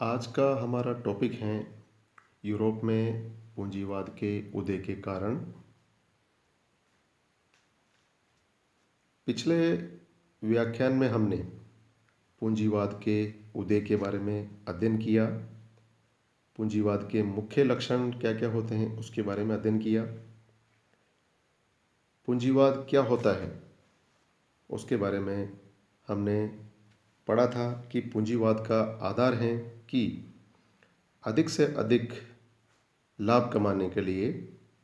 आज का हमारा टॉपिक है यूरोप में पूंजीवाद के उदय के कारण। पिछले व्याख्यान में हमने पूंजीवाद के उदय के बारे में अध्ययन किया। पूंजीवाद के मुख्य लक्षण क्या क्या होते हैं उसके बारे में अध्ययन किया। पूंजीवाद क्या होता है उसके बारे में हमने पढ़ा था कि पूंजीवाद का आधार है कि अधिक से अधिक लाभ कमाने के लिए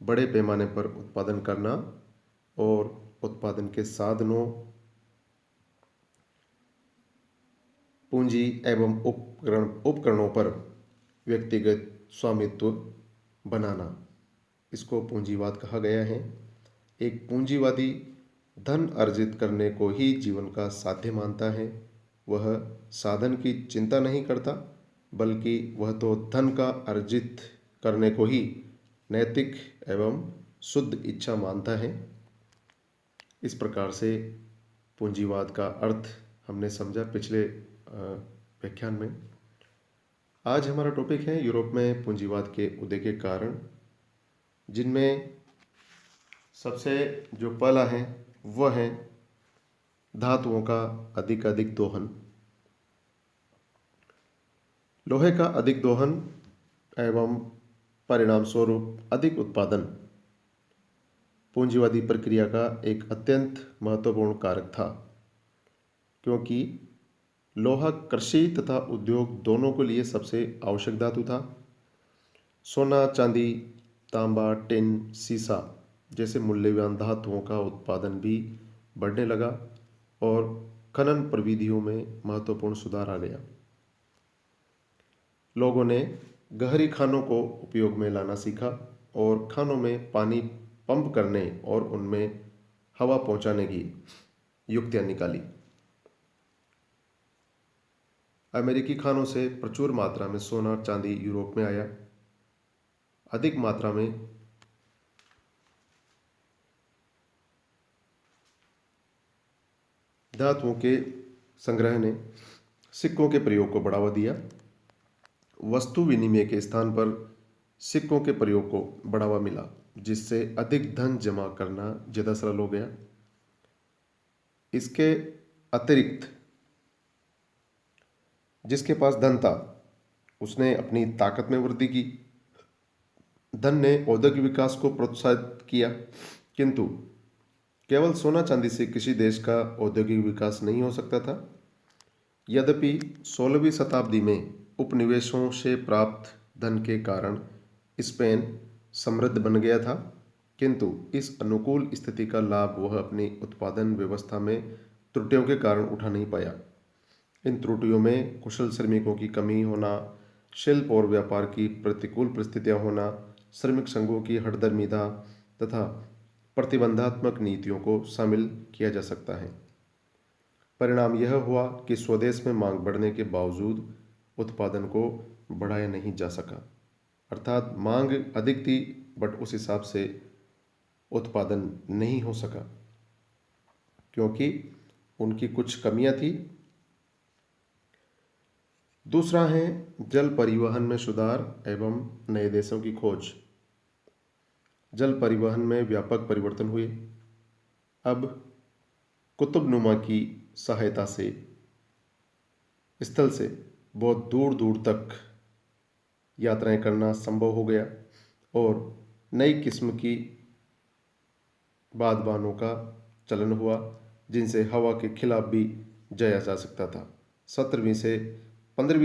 बड़े पैमाने पर उत्पादन करना और उत्पादन के साधनों, पूंजी एवं उपकरणों पर व्यक्तिगत स्वामित्व बनाना, इसको पूंजीवाद कहा गया है। एक पूंजीवादी धन अर्जित करने को ही जीवन का साध्य मानता है। वह साधन की चिंता नहीं करता, बल्कि वह तो धन का अर्जित करने को ही नैतिक एवं शुद्ध इच्छा मानता है। इस प्रकार से पूंजीवाद का अर्थ हमने समझा पिछले व्याख्यान में। आज हमारा टॉपिक है यूरोप में पूंजीवाद के उदय के कारण, जिनमें सबसे जो पहला है वह है धातुओं का अधिक दोहन। लोहे का अधिक दोहन एवं परिणाम स्वरूप अधिक उत्पादन पूंजीवादी प्रक्रिया का एक अत्यंत महत्वपूर्ण कारक था, क्योंकि लोहा कृषि तथा उद्योग दोनों के लिए सबसे आवश्यक धातु था। सोना, चांदी, तांबा, टिन, सीसा जैसे मूल्यवान धातुओं का उत्पादन भी बढ़ने लगा और खनन प्रविधियों में महत्वपूर्ण सुधार आ गया। लोगों ने गहरी खानों को उपयोग में लाना सीखा और खानों में पानी पंप करने और उनमें हवा पहुंचाने की युक्तियां निकाली। अमेरिकी खानों से प्रचुर मात्रा में सोना चांदी यूरोप में आया। अधिक मात्रा में धातुओं के संग्रह ने सिक्कों के प्रयोग को बढ़ावा दिया। वस्तु विनिमय के स्थान पर सिक्कों के प्रयोग को बढ़ावा मिला, जिससे अधिक धन जमा करना ज़्यादा सरल हो गया। इसके अतिरिक्त जिसके पास धन था उसने अपनी ताकत में वृद्धि की। धन ने औद्योगिक विकास को प्रोत्साहित किया, किंतु केवल सोना चांदी से किसी देश का औद्योगिक विकास नहीं हो सकता था। यद्यपि 16वीं शताब्दी में उपनिवेशों से प्राप्त धन के कारण स्पेन समृद्ध बन गया था, किंतु इस अनुकूल स्थिति का लाभ वह अपनी उत्पादन व्यवस्था में त्रुटियों के कारण उठा नहीं पाया। इन त्रुटियों में कुशल श्रमिकों की कमी होना, शिल्प और व्यापार की प्रतिकूल परिस्थितियां होना, श्रमिक संघों की हठधर्मिता तथा प्रतिबंधात्मक नीतियों को शामिल किया जा सकता है। परिणाम यह हुआ कि स्वदेश में मांग बढ़ने के बावजूद उत्पादन को बढ़ाया नहीं जा सका। अर्थात मांग अधिक थी बट उस हिसाब से उत्पादन नहीं हो सका, क्योंकि उनकी कुछ कमियां थी। दूसरा है जल परिवहन में सुधार एवं नए देशों की खोज। जल परिवहन में व्यापक परिवर्तन हुए। अब कुतुबनुमा की सहायता से स्थल से बहुत दूर दूर तक यात्राएं करना संभव हो गया और नई किस्म की बादवानों का चलन हुआ, जिनसे हवा के खिलाफ भी जाया जा सकता था। 15वीं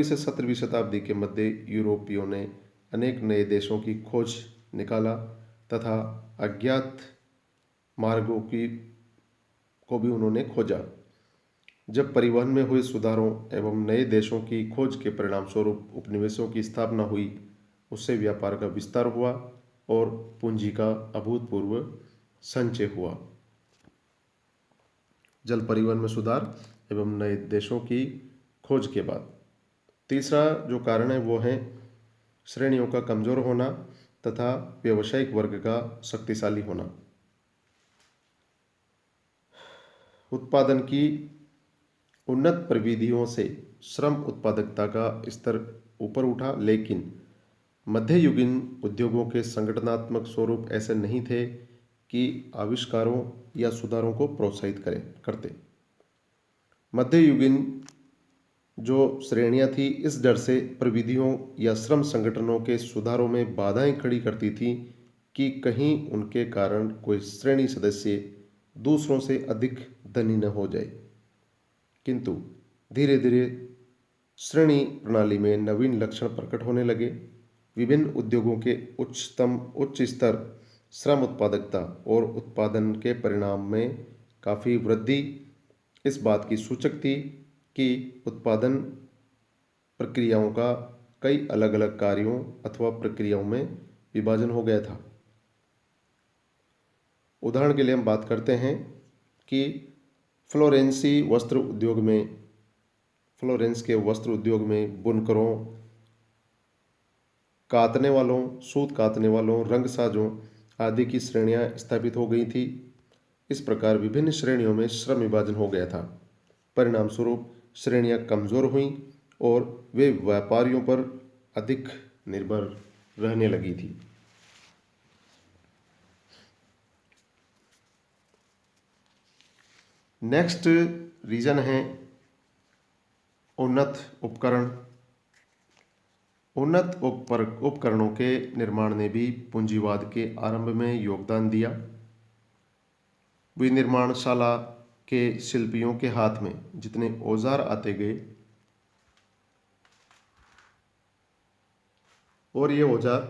से 17वीं शताब्दी के मध्य यूरोपियों ने अनेक नए देशों की खोज निकाला तथा अज्ञात मार्गों को भी उन्होंने खोजा। जब परिवहन में हुए सुधारों एवं नए देशों की खोज के परिणाम स्वरूप उपनिवेशों की स्थापना हुई, उससे व्यापार का विस्तार हुआ और पूंजी का अभूतपूर्व संचय हुआ। जल परिवहन में सुधार एवं नए देशों की खोज के बाद तीसरा जो कारण है वो है श्रेणियों का कमजोर होना तथा व्यावसायिक वर्ग का शक्तिशाली होना। उत्पादन की उन्नत प्रविधियों से श्रम उत्पादकता का स्तर ऊपर उठा, लेकिन मध्ययुगीन उद्योगों के संगठनात्मक स्वरूप ऐसे नहीं थे कि आविष्कारों या सुधारों को प्रोत्साहित करते। मध्ययुगीन जो श्रेणियां थी इस डर से प्रविधियों या श्रम संगठनों के सुधारों में बाधाएं खड़ी करती थी कि कहीं उनके कारण कोई श्रेणी सदस्य दूसरों से अधिक धनी न हो जाए। किंतु धीरे धीरे श्रेणी प्रणाली में नवीन लक्षण प्रकट होने लगे। विभिन्न उद्योगों के उच्च स्तर, श्रम उत्पादकता और उत्पादन के परिणाम में काफ़ी वृद्धि इस बात की सूचक थी कि उत्पादन प्रक्रियाओं का कई अलग अलग कार्यों अथवा प्रक्रियाओं में विभाजन हो गया था। उदाहरण के लिए हम बात करते हैं कि फ्लोरेंस के वस्त्र उद्योग में बुनकरों, कातने वालों, सूत कातने वालों, रंगसाजों आदि की श्रेणियां स्थापित हो गई थी। इस प्रकार विभिन्न श्रेणियों में श्रम विभाजन हो गया था। परिणाम स्वरूप श्रेणियां कमजोर हुईं और वे व्यापारियों पर अधिक निर्भर रहने लगी थी। नेक्स्ट रीजन है उन्नत उपकरण। उन्नत उपकरणों के निर्माण ने भी पूंजीवाद के आरंभ में योगदान दिया। विनिर्माणशाला के शिल्पियों के हाथ में जितने औजार आते गए और ये औजार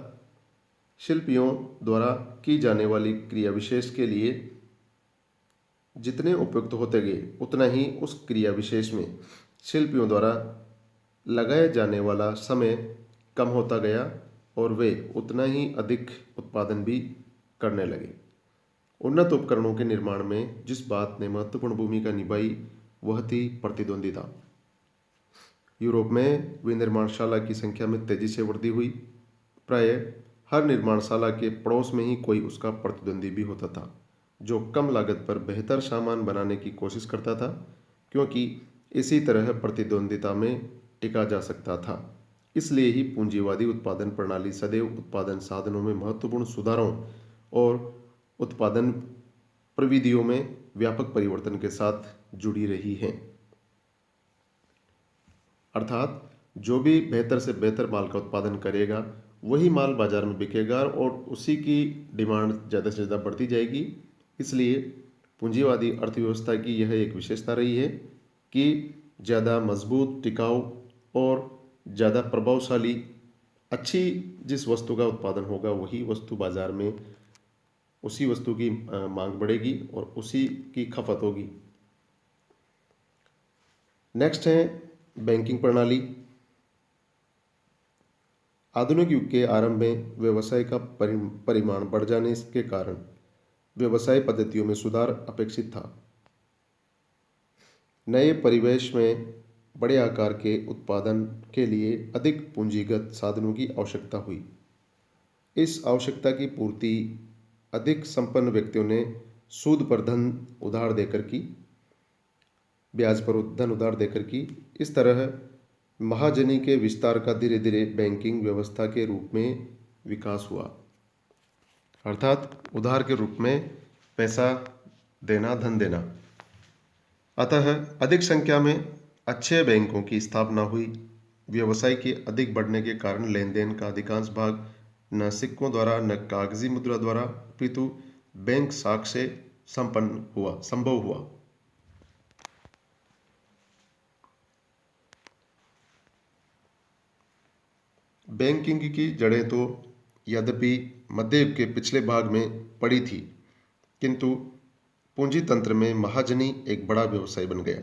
शिल्पियों द्वारा की जाने वाली क्रिया विशेष के लिए जितने उपयुक्त होते गए, उतना ही उस क्रिया विशेष में शिल्पियों द्वारा लगाए जाने वाला समय कम होता गया और वे उतना ही अधिक उत्पादन भी करने लगे। उन्नत उपकरणों के निर्माण में जिस बात ने महत्वपूर्ण भूमिका निभाई वह थी प्रतिद्वंदिता। यूरोप में विनिर्माणशाला की संख्या में तेजी से वृद्धि हुई। प्रायः हर निर्माणशाला के पड़ोस में ही कोई उसका प्रतिद्वंदी भी होता था, जो कम लागत पर बेहतर सामान बनाने की कोशिश करता था, क्योंकि इसी तरह प्रतिद्वंदिता में टिका जा सकता था। इसलिए ही पूंजीवादी उत्पादन प्रणाली सदैव उत्पादन साधनों में महत्वपूर्ण सुधारों और उत्पादन प्रविधियों में व्यापक परिवर्तन के साथ जुड़ी रही है। अर्थात जो भी बेहतर से बेहतर माल का उत्पादन करेगा वही माल बाजार में बिकेगा और उसी की डिमांड ज़्यादा से ज़्यादा बढ़ती जाएगी। इसलिए पूंजीवादी अर्थव्यवस्था की यह एक विशेषता रही है कि ज़्यादा मजबूत, टिकाऊ और ज़्यादा प्रभावशाली अच्छी जिस वस्तु का उत्पादन होगा वही वस्तु बाजार में उसी वस्तु की मांग बढ़ेगी और उसी की खपत होगी। नेक्स्ट है बैंकिंग प्रणाली। आधुनिक युग के आरंभ में व्यवसाय का परिमाण बढ़ जाने के कारण व्यवसाय पद्धतियों में सुधार अपेक्षित था। नए परिवेश में बड़े आकार के उत्पादन के लिए अधिक पूंजीगत साधनों की आवश्यकता हुई। इस आवश्यकता की पूर्ति अधिक संपन्न व्यक्तियों ने सूद पर धन उधार देकर की, ब्याज पर धन उधार देकर की। इस तरह महाजनी के विस्तार का धीरे धीरे बैंकिंग व्यवस्था के रूप में विकास हुआ, अर्थात उधार के रूप में पैसा देना, धन देना। अतः अधिक संख्या में अच्छे बैंकों की स्थापना हुई। व्यवसाय के अधिक बढ़ने के कारण लेन देन का अधिकांश भाग न सिक्कों द्वारा न कागजी मुद्रा द्वारा अपितु बैंक शाख से संभव हुआ। बैंकिंग की जड़ें तो यद्यपि मध्य युग के पिछले भाग में पड़ी थी, किंतु पूंजी तंत्र में महाजनी एक बड़ा व्यवसाय बन गया।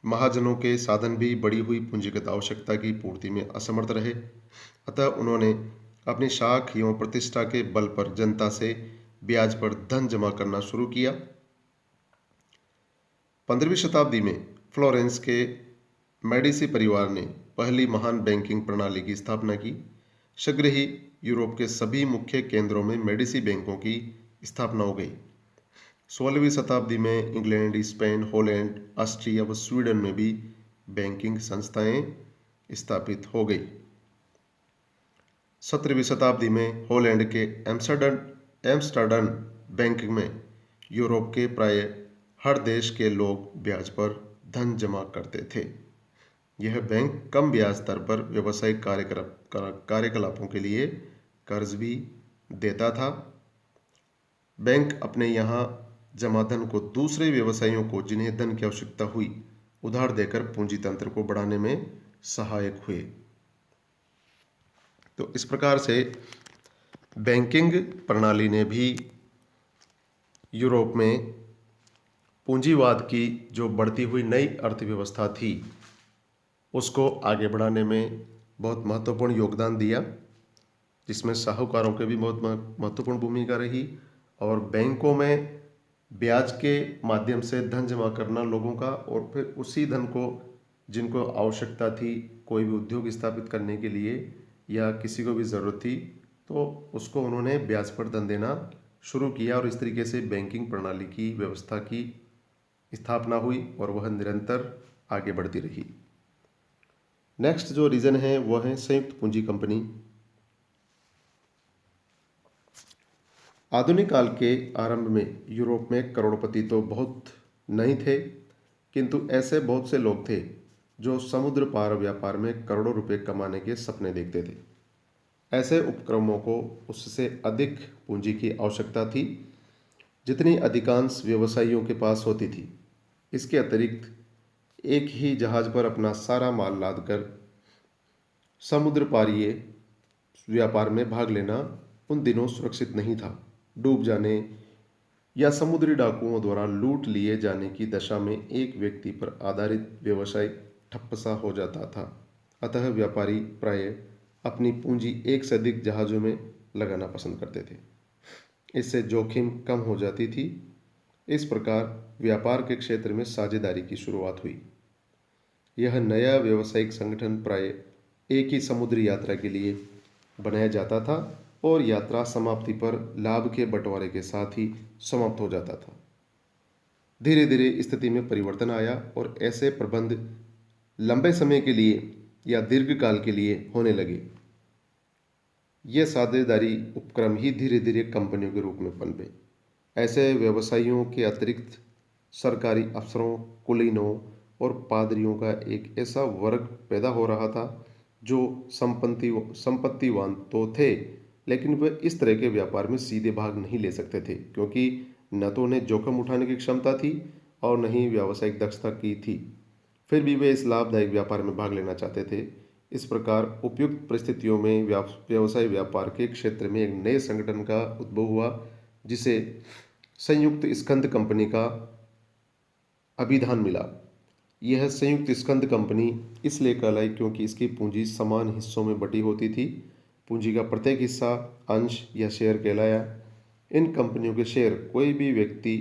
महाजनों के साधन भी बढ़ी हुई पूंजीगत आवश्यकता की पूर्ति में असमर्थ रहे, अतः उन्होंने अपनी शाख एवं प्रतिष्ठा के बल पर जनता से ब्याज पर धन जमा करना शुरू किया। 15वीं शताब्दी में फ्लोरेंस के मेडिसी परिवार ने पहली महान बैंकिंग प्रणाली की स्थापना की। शीघ्र ही यूरोप के सभी मुख्य केंद्रों में मेडिसी बैंकों की स्थापना हो गई। 16वीं शताब्दी में इंग्लैंड, स्पेन, हॉलैंड, ऑस्ट्रिया व स्वीडन में भी बैंकिंग संस्थाएं स्थापित हो गई। 17वीं शताब्दी में हॉलैंड के एम्स्टर्डम बैंक में यूरोप के प्राय हर देश के लोग ब्याज पर धन जमा करते थे। यह बैंक कम ब्याज दर पर व्यावसायिक कार्यकलापों के लिए कर्ज भी देता था। बैंक अपने यहाँ जमा धन को दूसरे व्यवसायियों को जिन्हें धन की आवश्यकता हुई उधार देकर पूंजी तंत्र को बढ़ाने में सहायक हुए। तो इस प्रकार से बैंकिंग प्रणाली ने भी यूरोप में पूंजीवाद की जो बढ़ती हुई नई अर्थव्यवस्था थी उसको आगे बढ़ाने में बहुत महत्वपूर्ण योगदान दिया, जिसमें साहूकारों की भी बहुत महत्वपूर्ण भूमिका रही। और बैंकों में ब्याज के माध्यम से धन जमा करना लोगों का, और फिर उसी धन को जिनको आवश्यकता थी कोई भी उद्योग स्थापित करने के लिए या किसी को भी ज़रूरत थी तो उसको उन्होंने ब्याज पर धन देना शुरू किया। और इस तरीके से बैंकिंग प्रणाली की व्यवस्था की स्थापना हुई और वह निरंतर आगे बढ़ती रही। नेक्स्ट जो रीजन है वह है संयुक्त पूंजी कंपनी। आधुनिक काल के आरंभ में यूरोप में करोड़पति तो बहुत नहीं थे, किंतु ऐसे बहुत से लोग थे जो समुद्र पार व्यापार में करोड़ों रुपए कमाने के सपने देखते थे। ऐसे उपक्रमों को उससे अधिक पूंजी की आवश्यकता थी जितनी अधिकांश व्यवसायियों के पास होती थी। इसके अतिरिक्त एक ही जहाज पर अपना सारा माल लादकर समुद्र पारीय व्यापार में भाग लेना उन दिनों सुरक्षित नहीं था। डूब जाने या समुद्री डाकुओं द्वारा लूट लिए जाने की दशा में एक व्यक्ति पर आधारित व्यवसाय ठप्प सा हो जाता था। अतः व्यापारी प्राय अपनी पूंजी एक से अधिक जहाज़ों में लगाना पसंद करते थे। इससे जोखिम कम हो जाती थी। इस प्रकार व्यापार के क्षेत्र में साझेदारी की शुरुआत हुई। यह नया व्यावसायिक संगठन प्राय एक ही समुद्री यात्रा के लिए बनाया जाता था और यात्रा समाप्ति पर लाभ के बंटवारे के साथ ही समाप्त हो जाता था। धीरे धीरे स्थिति में परिवर्तन आया और ऐसे प्रबंध लंबे समय के लिए या दीर्घकाल के लिए होने लगे। ये साझेदारी उपक्रम ही धीरे धीरे कंपनियों के रूप में पनपे। ऐसे व्यवसायियों के अतिरिक्त सरकारी अफसरों, कुलीनों और पादरियों का एक ऐसा वर्ग पैदा हो रहा था जो संपत्तिवान तो थे, लेकिन वे इस तरह के व्यापार में सीधे भाग नहीं ले सकते थे, क्योंकि न तो उन्हें जोखिम उठाने की क्षमता थी और न ही व्यावसायिक दक्षता की थी। फिर भी वे इस लाभदायक व्यापार में भाग लेना चाहते थे। इस प्रकार उपयुक्त परिस्थितियों में व्यवसाय व्यापार के क्षेत्र में एक नए संगठन का उद्भव हुआ, जिसे संयुक्त स्कंद कंपनी का अभिधान मिला। यह संयुक्त स्कंद कंपनी इसलिए कहलाई क्योंकि इसकी पूंजी समान हिस्सों में बटी होती थी। पूंजी का प्रत्येक हिस्सा अंश या शेयर कहलाया। इन कंपनियों के शेयर कोई भी व्यक्ति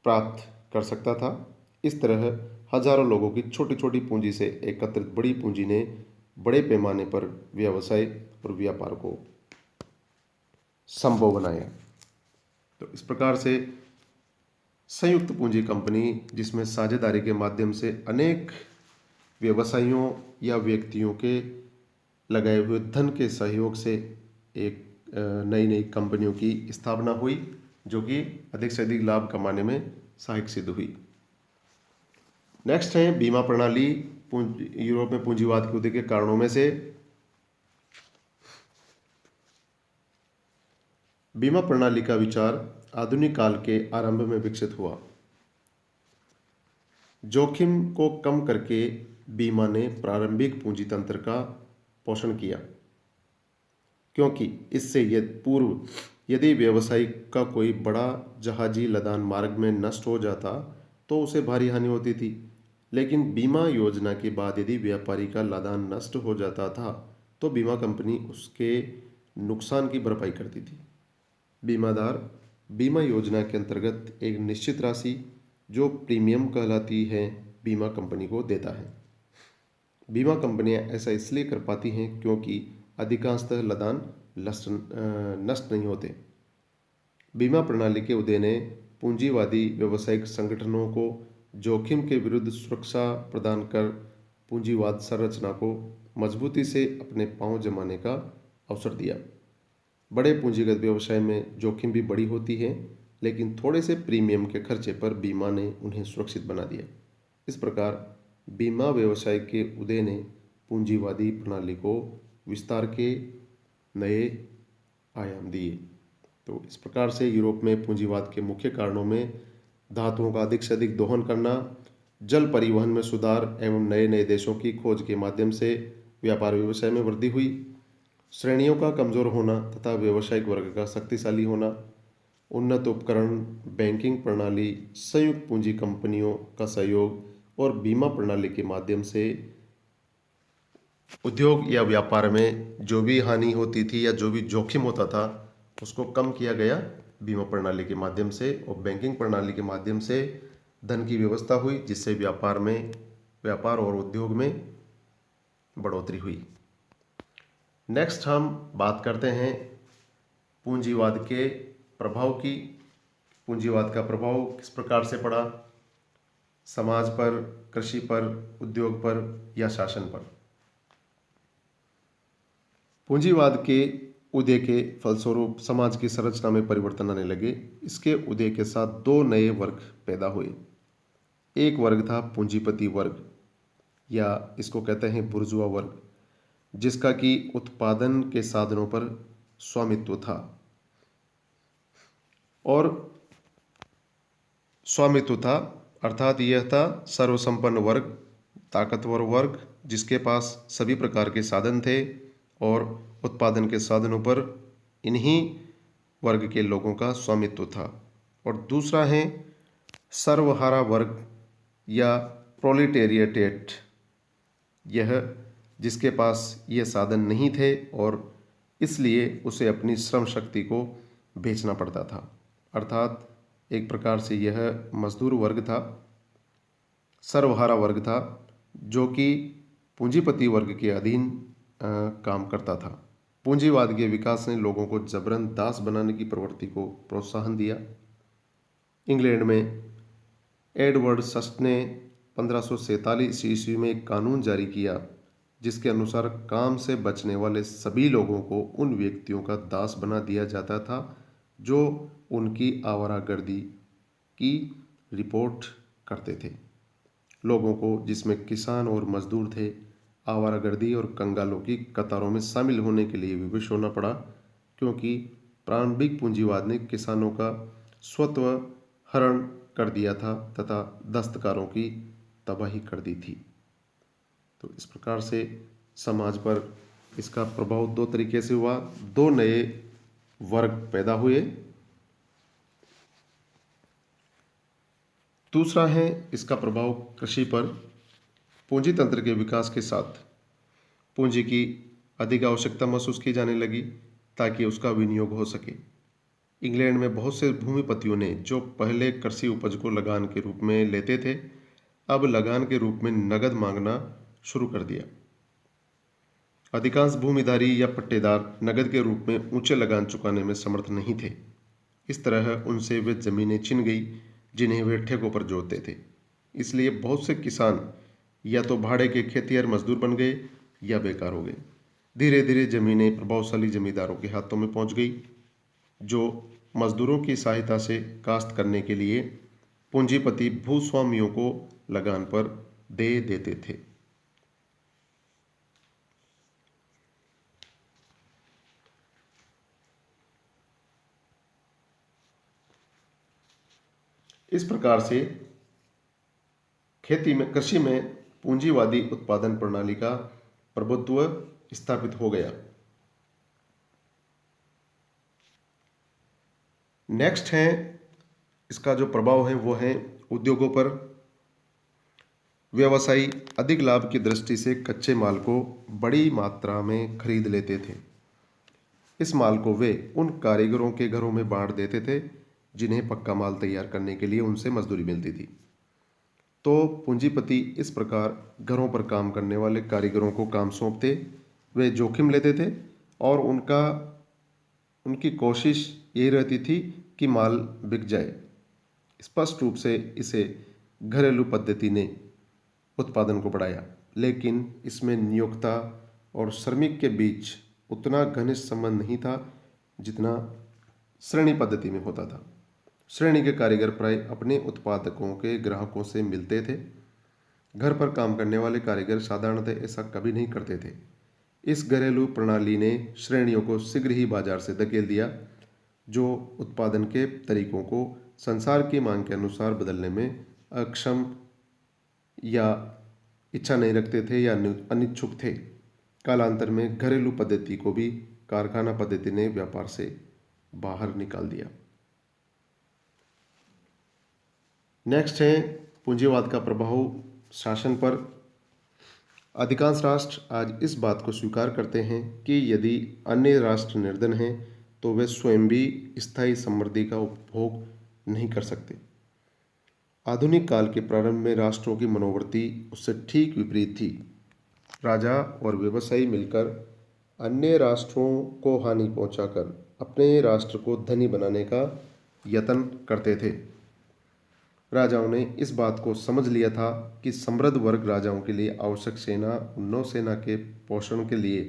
प्राप्त कर सकता था। इस तरह हजारों लोगों की छोटी छोटी पूंजी से एकत्रित बड़ी पूंजी ने बड़े पैमाने पर व्यवसाय और व्यापार को संभव बनाया। तो इस प्रकार से संयुक्त पूंजी कंपनी, जिसमें साझेदारी के माध्यम से अनेक व्यवसायियों या व्यक्तियों के लगाए हुए धन के सहयोग से एक नई नई कंपनियों की स्थापना हुई, जो कि अधिक से अधिक लाभ कमाने में सहायक सिद्ध हुई। नेक्स्ट है बीमा प्रणाली। यूरोप में पूंजीवाद के उदय के कारणों में से बीमा प्रणाली का विचार आधुनिक काल के आरंभ में विकसित हुआ। जोखिम को कम करके बीमा ने प्रारंभिक पूंजी तंत्र का पोषण किया, क्योंकि इससे यदि व्यवसायी का कोई बड़ा जहाजी लदान मार्ग में नष्ट हो जाता तो उसे भारी हानि होती थी, लेकिन बीमा योजना के बाद यदि व्यापारी का लदान नष्ट हो जाता था तो बीमा कंपनी उसके नुकसान की भरपाई करती थी। बीमादार बीमा योजना के अंतर्गत एक निश्चित राशि, जो प्रीमियम कहलाती है, बीमा कंपनी को देता है। बीमा कंपनियां ऐसा इसलिए कर पाती हैं क्योंकि अधिकांशतः लदान नष्ट नहीं होते। बीमा प्रणाली के उदय ने पूंजीवादी व्यावसायिक संगठनों को जोखिम के विरुद्ध सुरक्षा प्रदान कर पूंजीवाद संरचना को मजबूती से अपने पांव जमाने का अवसर दिया। बड़े पूंजीगत व्यवसाय में जोखिम भी बड़ी होती है, लेकिन थोड़े से प्रीमियम के खर्चे पर बीमा ने उन्हें सुरक्षित बना दिया। इस प्रकार बीमा व्यवसाय के उदय ने पूंजीवादी प्रणाली को विस्तार के नए आयाम दिए। तो इस प्रकार से यूरोप में पूंजीवाद के मुख्य कारणों में धातुओं का अधिक से अधिक दोहन करना, जल परिवहन में सुधार एवं नए नए देशों की खोज के माध्यम से व्यापार व्यवसाय में वृद्धि हुई, श्रेणियों का कमजोर होना तथा व्यावसायिक वर्ग का शक्तिशाली होना, उन्नत उपकरण, बैंकिंग प्रणाली, संयुक्त पूंजी कंपनियों का सहयोग और बीमा प्रणाली के माध्यम से उद्योग या व्यापार में जो भी हानि होती थी या जो भी जोखिम होता था उसको कम किया गया बीमा प्रणाली के माध्यम से। और बैंकिंग प्रणाली के माध्यम से धन की व्यवस्था हुई, जिससे व्यापार और उद्योग में बढ़ोतरी हुई। नेक्स्ट हम बात करते हैं पूंजीवाद के प्रभाव की। पूंजीवाद का प्रभाव किस प्रकार से पड़ा समाज पर, कृषि पर, उद्योग पर या शासन पर। पूंजीवाद के उदय के फलस्वरूप समाज की संरचना में परिवर्तन आने लगे। इसके उदय के साथ दो नए वर्ग पैदा हुए। एक वर्ग था पूंजीपति वर्ग, या इसको कहते हैं बुर्जुआ वर्ग, जिसका कि उत्पादन के साधनों पर स्वामित्व था। और स्वामित्व था अर्थात यह था सर्वसंपन्न वर्ग, ताकतवर वर्ग, जिसके पास सभी प्रकार के साधन थे और उत्पादन के साधनों पर इन्हीं वर्ग के लोगों का स्वामित्व था। और दूसरा है सर्वहारा वर्ग या प्रोलेटेरिएट, यह जिसके पास ये साधन नहीं थे और इसलिए उसे अपनी श्रम शक्ति को बेचना पड़ता था। अर्थात एक प्रकार से यह मजदूर वर्ग था, सर्वहारा वर्ग था, जो कि पूंजीपति वर्ग के अधीन काम करता था। पूंजीवाद के विकास ने लोगों को जबरन दास बनाने की प्रवृत्ति को प्रोत्साहन दिया। इंग्लैंड में एडवर्ड सस्ट ने 1547 ईस्वी में एक कानून जारी किया, जिसके अनुसार काम से बचने वाले सभी लोगों को उन व्यक्तियों का दास बना दिया जाता था जो उनकी आवारागर्दी की रिपोर्ट करते थे। लोगों को, जिसमें किसान और मजदूर थे, आवारागर्दी और कंगालों की कतारों में शामिल होने के लिए विवश होना पड़ा, क्योंकि प्रारंभिक पूंजीवाद ने किसानों का स्वत्व हरण कर दिया था तथा दस्तकारों की तबाही कर दी थी। तो इस प्रकार से समाज पर इसका प्रभाव दो तरीके से हुआ। दो नए वर्ग पैदा हुए। दूसरा है इसका प्रभाव कृषि पर। पूंजी तंत्र के विकास के साथ पूंजी की अधिक आवश्यकता महसूस की जाने लगी ताकि उसका विनियोग हो सके। इंग्लैंड में बहुत से भूमिपतियों ने, जो पहले कृषि उपज को लगान के रूप में लेते थे, अब लगान के रूप में नगद मांगना शुरू कर दिया। अधिकांश भूमिधारी या पट्टेदार नगद के रूप में ऊंचे लगान चुकाने में समर्थ नहीं थे। इस तरह उनसे वे जमीनें छिन गई जिन्हें वे ठेकों पर जोतते थे। इसलिए बहुत से किसान या तो भाड़े के खेतिहर मजदूर बन गए या बेकार हो गए। धीरे धीरे जमीनें प्रभावशाली जमींदारों के हाथों में पहुंच गई, जो मजदूरों की सहायता से काश्त करने के लिए पूंजीपति भूस्वामियों को लगान पर दे देते थे। इस प्रकार से कृषि में पूंजीवादी उत्पादन प्रणाली का प्रभुत्व स्थापित हो गया। नेक्स्ट है इसका जो प्रभाव है वो है उद्योगों पर। व्यवसायी अधिक लाभ की दृष्टि से कच्चे माल को बड़ी मात्रा में खरीद लेते थे। इस माल को वे उन कारीगरों के घरों में बांट देते थे जिन्हें पक्का माल तैयार करने के लिए उनसे मजदूरी मिलती थी। तो पूंजीपति इस प्रकार घरों पर काम करने वाले कारीगरों को काम सौंपते, वे जोखिम लेते थे और उनकी कोशिश यही रहती थी कि माल बिक जाए। स्पष्ट रूप से इसे घरेलू पद्धति ने उत्पादन को बढ़ाया, लेकिन इसमें नियोक्ता और श्रमिक के बीच उतना घनिष्ठ संबंध नहीं था जितना श्रेणी पद्धति में होता था। श्रेणी के कारीगर प्राय अपने उत्पादकों के ग्राहकों से मिलते थे। घर पर काम करने वाले कारीगर साधारणतः ऐसा कभी नहीं करते थे। इस घरेलू प्रणाली ने श्रेणियों को शीघ्र ही बाजार से धकेल दिया, जो उत्पादन के तरीकों को संसार की मांग के अनुसार बदलने में अक्षम या इच्छा नहीं रखते थे या अनिच्छुक थे। कालांतर में घरेलू पद्धति को भी कारखाना पद्धति ने व्यापार से बाहर निकाल दिया। नेक्स्ट है पूंजीवाद का प्रभाव शासन पर। अधिकांश राष्ट्र आज इस बात को स्वीकार करते हैं कि यदि अन्य राष्ट्र निर्धन हैं तो वे स्वयं भी स्थायी समृद्धि का उपभोग नहीं कर सकते। आधुनिक काल के प्रारंभ में राष्ट्रों की मनोवृत्ति उससे ठीक विपरीत थी। राजा और व्यवसायी मिलकर अन्य राष्ट्रों को हानि पहुंचाकर अपने राष्ट्र को धनी बनाने का यत्न करते थे। राजाओं ने इस बात को समझ लिया था कि समृद्ध वर्ग राजाओं के लिए आवश्यक सेना और नौसेना के पोषण के लिए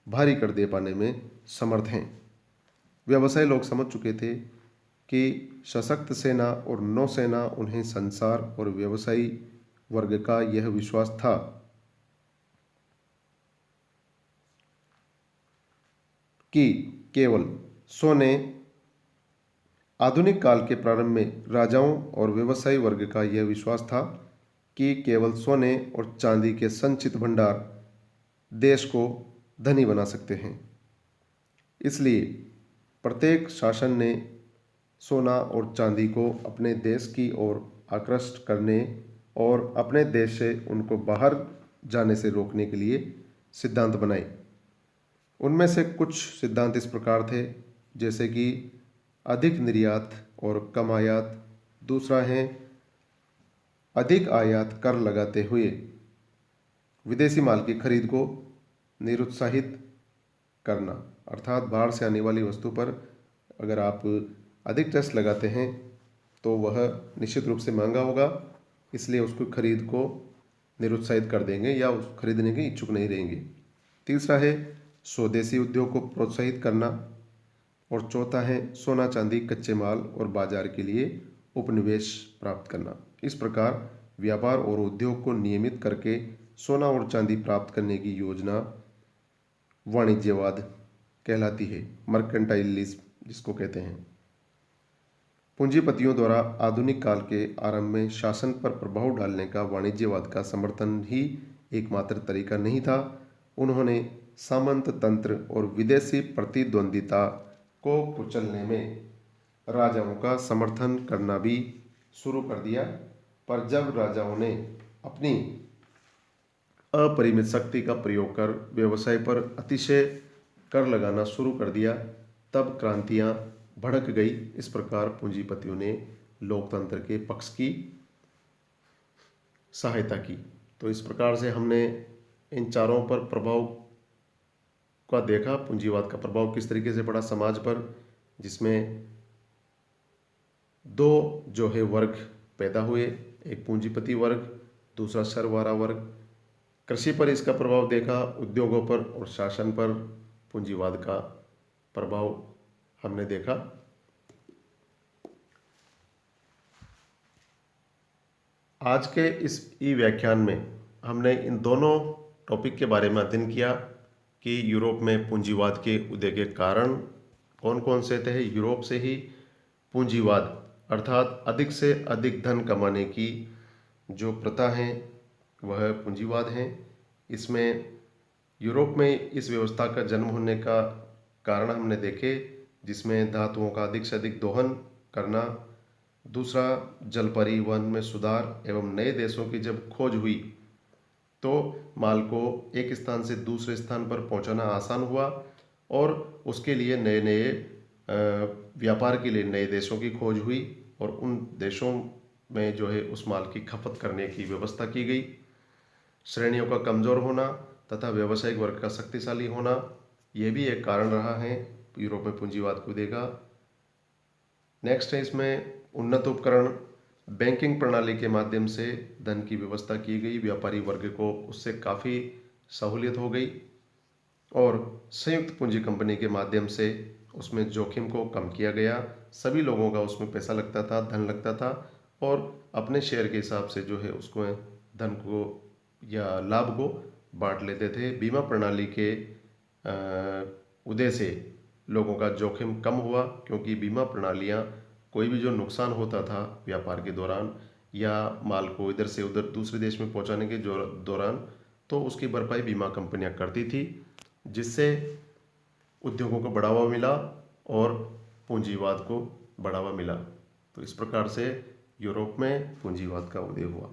भारी कर दे पाने में समर्थ हैं। व्यवसायी लोग समझ चुके थे कि सशक्त सेना और नौसेना उन्हें संसार और व्यवसायी वर्ग का यह विश्वास था कि केवल सोने आधुनिक काल के प्रारंभ में राजाओं और व्यवसायी वर्ग का यह विश्वास था कि केवल सोने और चांदी के संचित भंडार देश को धनी बना सकते हैं। इसलिए प्रत्येक शासन ने सोना और चांदी को अपने देश की ओर आकृष्ट करने और अपने देश से उनको बाहर जाने से रोकने के लिए सिद्धांत बनाए। उनमें से कुछ सिद्धांत इस प्रकार थे, जैसे कि अधिक निर्यात और कम आयात। दूसरा है अधिक आयात कर लगाते हुए विदेशी माल की खरीद को निरुत्साहित करना, अर्थात बाहर से आने वाली वस्तु पर अगर आप अधिक टैक्स लगाते हैं तो वह निश्चित रूप से महंगा होगा, इसलिए उसको खरीद को निरुत्साहित कर देंगे या उस खरीदने के इच्छुक नहीं रहेंगे। तीसरा है स्वदेशी उद्योग को प्रोत्साहित करना और चौथा है सोना चांदी कच्चे माल और बाजार के लिए उपनिवेश प्राप्त करना। इस प्रकार व्यापार और उद्योग को नियमित करके सोना और चांदी प्राप्त करने की योजना वाणिज्यवाद कहलाती है, मर्केंटाइलिज्म जिसको कहते हैं। पूंजीपतियों द्वारा आधुनिक काल के आरंभ में शासन पर प्रभाव डालने का वाणिज्यवाद का समर्थन ही एकमात्र तरीका नहीं था। उन्होंने सामंत तंत्र और विदेशी प्रतिद्वंदिता को कुचलने में राजाओं का समर्थन करना भी शुरू कर दिया। पर जब राजाओं ने अपनी अपरिमित शक्ति का प्रयोग कर व्यवसाय पर अतिशय कर लगाना शुरू कर दिया, तब क्रांतियां भड़क गई। इस प्रकार पूंजीपतियों ने लोकतंत्र के पक्ष की सहायता की। तो इस प्रकार से हमने इन चारों पर प्रभाव का देखा, पूंजीवाद का प्रभाव किस तरीके से पड़ा समाज पर, जिसमें दो जो है वर्ग पैदा हुए, एक पूंजीपति वर्ग, दूसरा सरवारा वर्ग। कृषि पर इसका प्रभाव देखा, उद्योगों पर और शासन पर पूंजीवाद का प्रभाव हमने देखा। आज के इस ई व्याख्यान में हमने इन दोनों टॉपिक के बारे में अध्ययन किया कि यूरोप में पूंजीवाद के उदय के कारण कौन कौन से थे। यूरोप से ही पूंजीवाद अर्थात अधिक से अधिक धन कमाने की जो प्रथा है वह पूंजीवाद है। इसमें यूरोप में इस व्यवस्था का जन्म होने का कारण हमने देखे, जिसमें धातुओं का अधिक से अधिक दोहन करना, दूसरा जल परिवहन में सुधार एवं नए देशों की जब खोज हुई तो माल को एक स्थान से दूसरे स्थान पर पहुंचाना आसान हुआ और उसके लिए नए नए व्यापार के लिए नए देशों की खोज हुई और उन देशों में जो है उस माल की खपत करने की व्यवस्था की गई। श्रेणियों का कमज़ोर होना तथा व्यावसायिक वर्ग का शक्तिशाली होना यह भी एक कारण रहा है यूरोप में पूंजीवाद को देगा। नेक्स्ट है इसमें उन्नत उपकरण, बैंकिंग प्रणाली के माध्यम से धन की व्यवस्था की गई, व्यापारी वर्ग को उससे काफ़ी सहूलियत हो गई। और संयुक्त पूंजी कंपनी के माध्यम से उसमें जोखिम को कम किया गया। सभी लोगों का उसमें पैसा लगता था, धन लगता था और अपने शेयर के हिसाब से जो है उसको धन को या लाभ को बांट लेते थे। बीमा प्रणाली के उदय से लोगों का जोखिम कम हुआ, क्योंकि बीमा प्रणालियाँ कोई भी जो नुकसान होता था व्यापार के दौरान या माल को इधर से उधर दूसरे देश में पहुंचाने के दौरान, तो उसकी भरपाई बीमा कंपनियां करती थी, जिससे उद्योगों को बढ़ावा मिला और पूंजीवाद को बढ़ावा मिला। तो इस प्रकार से यूरोप में पूंजीवाद का उदय हुआ।